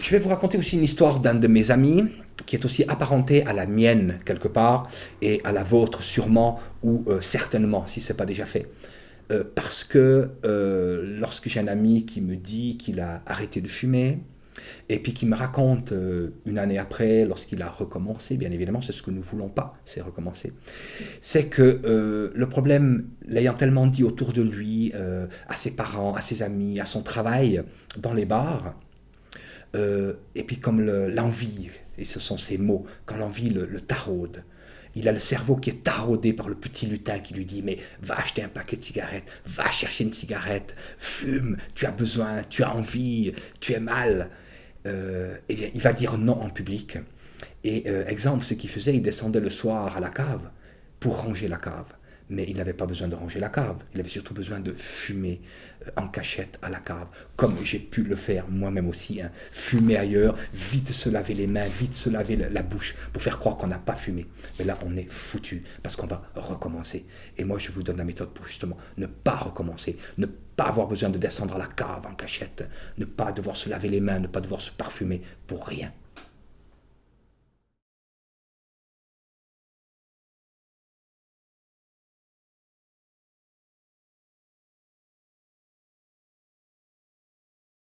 Je vais vous raconter aussi une histoire d'un de mes amis qui est aussi apparenté à la mienne quelque part et à la vôtre sûrement ou certainement si ce n'est pas déjà fait. Parce que lorsque j'ai un ami qui me dit qu'il a arrêté de fumer et puis qui me raconte une année après, lorsqu'il a recommencé, bien évidemment c'est ce que nous ne voulons pas, c'est recommencer, c'est que le problème, l'ayant tellement dit autour de lui, à ses parents, à ses amis, à son travail, dans les bars, et puis comme l'envie, et ce sont ces mots, quand l'envie le taraude, il a le cerveau qui est taraudé par le petit lutin qui lui dit mais va acheter un paquet de cigarettes, va chercher une cigarette, fume, tu as besoin, tu as envie, tu es mal. Eh bien, il va dire non en public. Et exemple, ce qu'il faisait, il descendait le soir à la cave pour ranger la cave. Mais il n'avait pas besoin de ranger la cave, il avait surtout besoin de fumer en cachette à la cave, comme j'ai pu le faire moi-même aussi, hein. Fumer ailleurs, vite se laver les mains, vite se laver la bouche, pour faire croire qu'on n'a pas fumé. Mais là, on est foutu, parce qu'on va recommencer. Et moi, je vous donne la méthode pour justement ne pas recommencer, ne pas avoir besoin de descendre à la cave en cachette, ne pas devoir se laver les mains, ne pas devoir se parfumer pour rien.